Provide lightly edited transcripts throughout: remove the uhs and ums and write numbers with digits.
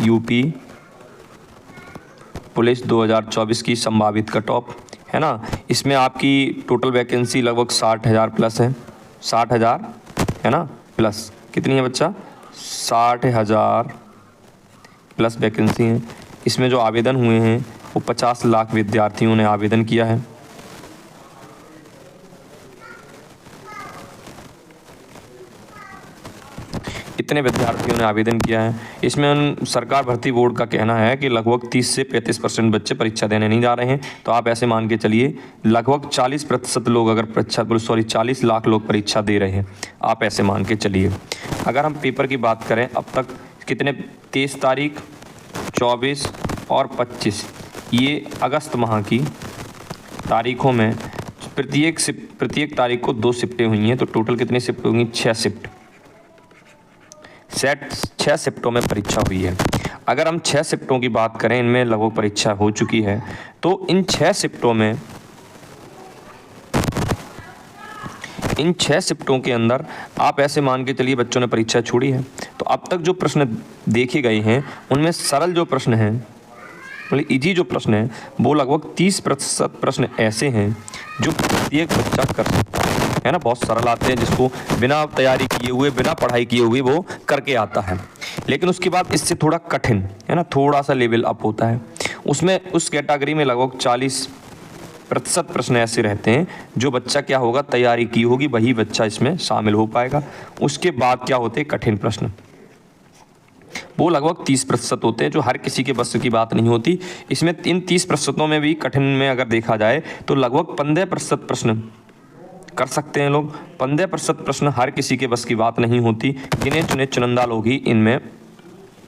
UP police 2024 की संभावित cut off है ना। इसमें आपकी टोटल वैकेंसी लगभग 60,000 प्लस है, 60,000 है ना प्लस। कितनी है बच्चा? 60,000 प्लस वैकेंसी है। इसमें जो आवेदन हुए हैं वो 50 लाख विद्यार्थियों ने आवेदन किया है। इतने विद्यार्थियों ने आवेदन किया है। इसमें सरकार भर्ती बोर्ड का कहना है कि लगभग 30 से 35% बच्चे परीक्षा देने नहीं जा रहे हैं। तो आप ऐसे मान के चलिए लगभग 40% लोग अगर 40 लाख लोग परीक्षा दे रहे हैं, आप ऐसे मान के चलिए। अगर हम पेपर की बात करें, अब तक कितने 23 तारीख, 24 और 25 ये अगस्त माह की तारीखों में प्रत्येक तारीख को 2 शिफ्टें हुई हैं। तो टोटल कितनी शिफ्ट होंगी? 6 शिफ्ट। 6 शिफ्टों में परीक्षा हुई है। अगर हम 6 शिफ्टों की बात करें, इनमें लगभग परीक्षा हो चुकी है। तो इन 6 शिफ्टों के अंदर आप ऐसे मान के चलिए बच्चों ने परीक्षा छोड़ी है। तो अब तक जो प्रश्न देखे गए हैं उनमें सरल जो प्रश्न हैं, मतलब इजी जो प्रश्न है, वो लगभग 30% प्रश्न ऐसे हैं जो प्रत्येक बच्चा कर सकता है ना। बहुत सरल आते हैं, जिसको बिना तैयारी किए हुए, बिना पढ़ाई किए हुए वो करके आता है। लेकिन उसके बाद इससे थोड़ा कठिन है ना, थोड़ा सा लेवल अप होता है। उसमें उस कैटेगरी में लगभग 40% प्रश्न ऐसे रहते हैं जो बच्चा क्या होगा, तैयारी की होगी, वही बच्चा इसमें शामिल हो पाएगा। उसके बाद क्या होते हैं, कठिन प्रश्न, वो लगभग 30% होते हैं, जो हर किसी के बस की बात नहीं होती। इसमें इन 30% में भी कठिन में अगर देखा जाए तो लगभग 15% प्रश्न कर सकते हैं लोग। 15% प्रश्न हर किसी के बस की बात नहीं होती, गिने चुने चुनिंदा लोग ही इनमें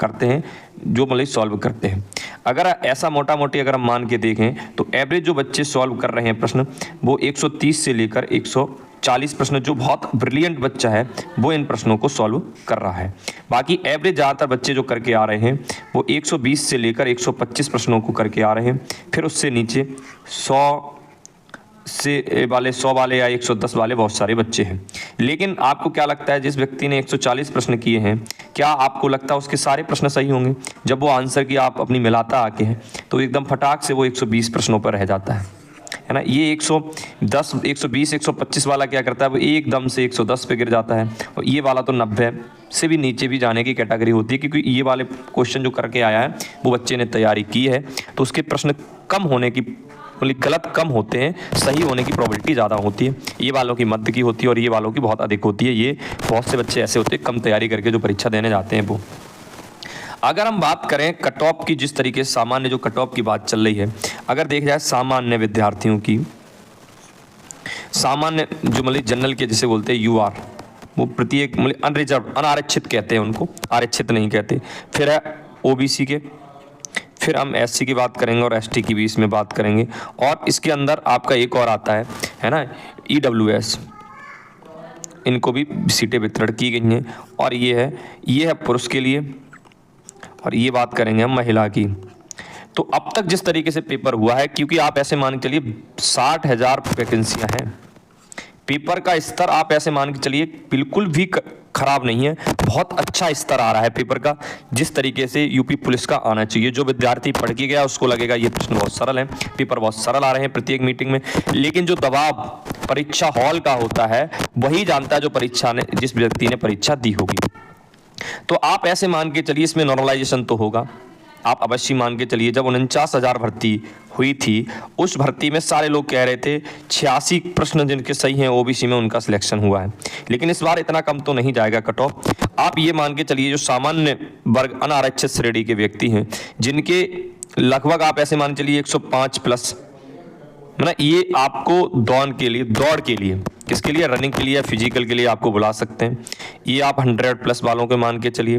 करते हैं, जो मतलब सॉल्व करते हैं। अगर ऐसा मोटा मोटी अगर हम मान के देखें तो एवरेज जो बच्चे सॉल्व कर रहे हैं प्रश्न, वो 130 से लेकर 140 प्रश्न, जो बहुत ब्रिलियंट बच्चा है वो इन प्रश्नों को सॉल्व कर रहा है। बाकी एवरेज ज़्यादातर बच्चे जो करके आ रहे हैं वो 120 से लेकर 125 प्रश्नों को करके आ रहे हैं। फिर उससे नीचे 100 वाले या 110 वाले बहुत सारे बच्चे हैं। लेकिन आपको क्या लगता है, जिस व्यक्ति ने 140 प्रश्न किए हैं, क्या आपको लगता है उसके सारे प्रश्न सही होंगे? जब वो आंसर की आप अपनी मिलाता आके हैं तो एकदम फटाक से वो 120 प्रश्नों पर रह जाता है ना। ये 110, 120, 125 वाला क्या करता है, वो एकदम से 110 पे गिर जाता है। और ये वाला तो 90 से भी नीचे भी जाने की कैटेगरी होती है, क्योंकि ये वाले क्वेश्चन जो करके आया है वो बच्चे ने तैयारी की है, तो उसके प्रश्न कम होने की, गलत कम होते हैं, सही होने की प्रोबेबिलिटी ज़्यादा होती है। ये वालों की मध्य की होती है और ये वालों की बहुत अधिक होती है। ये बहुत से बच्चे ऐसे होते हैं कम तैयारी करके जो परीक्षा देने जाते हैं वो। अगर हम बात करें कट ऑफ की, जिस तरीके से सामान्य जो कट ऑफ की बात चल रही है, अगर देखा जाए सामान्य विद्यार्थियों की, सामान्य जो मतलब जनरल के जिसे बोलते हैं UR, वो प्रत्येक मतलब अनरिजर्व, अनारक्षित कहते हैं उनको, आरक्षित नहीं कहते। फिर है OBC के, फिर हम SC की बात करेंगे और ST की भी इसमें बात करेंगे। और इसके अंदर आपका एक और आता है ना, EWS, इनको भी सीटें वितरण की गई हैं। और ये है पुरुष के लिए, और ये बात करेंगे हम महिला की। तो अब तक जिस तरीके से पेपर हुआ है, क्योंकि आप ऐसे मान के चलिए 60,000 वैकेंसियां हैं, पेपर का स्तर आप ऐसे मान के चलिए बिल्कुल भी खराब नहीं है, बहुत अच्छा स्तर आ रहा है पेपर का, जिस तरीके से यूपी पुलिस का आना चाहिए। जो विद्यार्थी पढ़ के गया उसको लगेगा ये प्रश्न बहुत सरल है, पेपर बहुत सरल आ रहे हैं प्रत्येक मीटिंग में। लेकिन जो दबाव परीक्षा हॉल का होता है वही जानता है जो जिस व्यक्ति ने परीक्षा दी होगी। तो आप ऐसे मान के चलिए इसमें नॉर्मलाइजेशन तो होगा। आप अवश्य मान के चलिए, जब 49,000 भर्ती हुई थी, उस भर्ती में सारे लोग कह रहे थे 86 प्रश्न जिनके सही हैं OBC में उनका सिलेक्शन हुआ है। लेकिन इस बार इतना कम तो नहीं जाएगा कट ऑफ। आप ये मान के चलिए जो सामान्य वर्ग अनारक्षित श्रेणी के व्यक्ति हैं, जिनके लगभग आप ऐसे मान चलिए 105 प्लस, मतलब ये आपको दौड़ के लिए किसके लिए, रनिंग के लिए, फिजिकल के लिए आपको बुला सकते हैं। ये आप 100 प्लस वालों के मान के चलिए,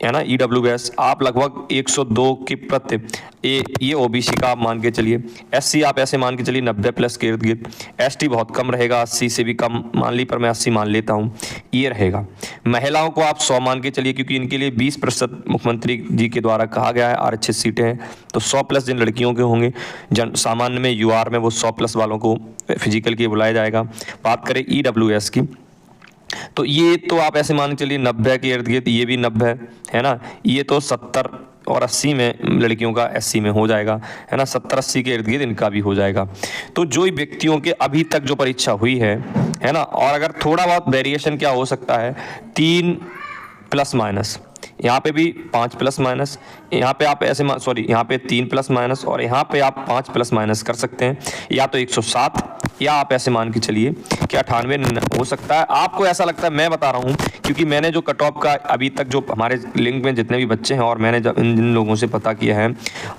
है ना। EWS आप लगभग 102 के प्रति, ये OBC का आप मान के चलिए। SC आप ऐसे मान के चलिए 90 प्लस के इर्द गिर्द। ST बहुत कम रहेगा, 80 से भी कम मान ली, पर मैं 80 मान लेता हूँ, ये रहेगा। महिलाओं को आप 100 मान के चलिए, क्योंकि इनके लिए 20% मुख्यमंत्री जी के द्वारा कहा गया है आरक्षित सीटें हैं। तो 100 प्लस जिन लड़कियों के होंगे, सामान्य में UR में वो 100 प्लस वालों को फिजिकल के बुलाया जाएगा। बात करें EWS की, तो ये तो आप ऐसे मान के चलिए 90 के इर्द गिर्द, ये भी 90 है ना। ये तो 70 और 80 में लड़कियों का SC में हो जाएगा, है ना, 70-80 के इर्द गिर्द इनका भी हो जाएगा। तो जो व्यक्तियों के अभी तक जो परीक्षा हुई है ना, और अगर थोड़ा बहुत वेरिएशन क्या हो सकता है, 3 प्लस माइनस, यहाँ पे भी 5 प्लस माइनस, यहाँ पे आप ऐसे सॉरी यहाँ पे 3 प्लस माइनस और यहाँ पे आप 5 प्लस माइनस कर सकते हैं, या तो 107 या आप ऐसे मान के चलिए कि 98 हो सकता है। आपको ऐसा लगता है, मैं बता रहा हूँ क्योंकि मैंने जो कट ऑफ का अभी तक जो हमारे लिंक में जितने भी बच्चे हैं और मैंने जब इन लोगों से पता किया है,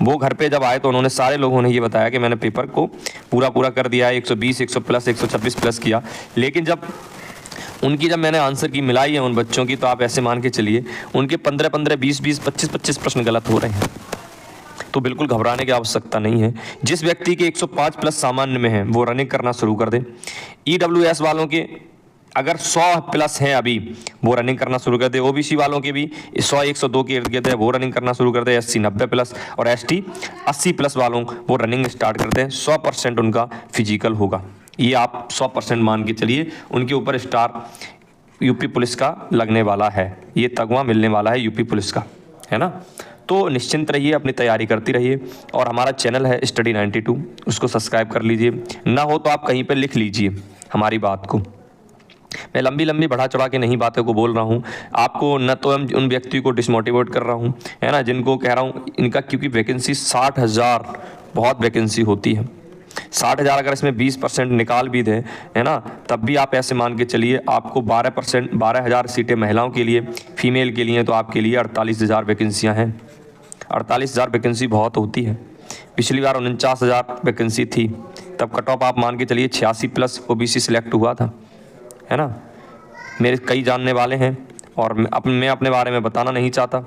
वो घर पे जब आए तो उन्होंने सारे लोगों ने ये बताया कि मैंने पेपर को पूरा कर दिया है, 120, 100 प्लस, 126 प्लस किया। लेकिन जब मैंने आंसर की मिलाई है उन बच्चों की, तो आप ऐसे मान के चलिए उनके 15-15, 20-20, 25-25 प्रश्न गलत हो रहे हैं। तो बिल्कुल घबराने की आवश्यकता नहीं है। जिस व्यक्ति के 105 प्लस सामान्य में है वो रनिंग करना शुरू कर दे। EWS वालों के अगर 100 प्लस हैं अभी, वो रनिंग करना शुरू कर दे। OBC वालों के भी 100-102 के इर्द गिर्द है, वो रनिंग करना शुरू कर दे। SC 90 प्लस और ST 80 प्लस वालों वो रनिंग स्टार्ट कर दें। 100% उनका फिजिकल होगा, ये आप 100% मान के चलिए। उनके ऊपर स्टार यूपी पुलिस का लगने वाला है, ये तगवा मिलने वाला है यूपी पुलिस का, है ना। तो निश्चिंत रहिए, अपनी तैयारी करती रहिए। और हमारा चैनल है स्टडी 92, उसको सब्सक्राइब कर लीजिए। ना हो तो आप कहीं पर लिख लीजिए हमारी बात को। मैं लंबी बढ़ा चढ़ा के नहीं बातों को बोल रहा हूँ आपको, न तो हम उन व्यक्तियों को डिसमोटिवेट कर रहा हूँ, है ना, जिनको कह रहा हूँ इनका, क्योंकि वैकेंसी 60,000 बहुत वैकेंसी होती है। 60,000 अगर इसमें 20% निकाल भी दे, है ना, तब भी आप ऐसे मान के चलिए आपको 12,000 सीटें महिलाओं के लिए, फीमेल के लिए, तो आपके लिए 48,000 वैकेंसियाँ हैं। 48,000 वैकेंसी बहुत होती है। पिछली बार 49,000 वैकेंसी थी, तब कट ऑफ आप मान के चलिए 86 प्लस OBC सिलेक्ट हुआ था, है ना। मेरे कई जानने वाले हैं और मैं अपने बारे में बताना नहीं चाहता,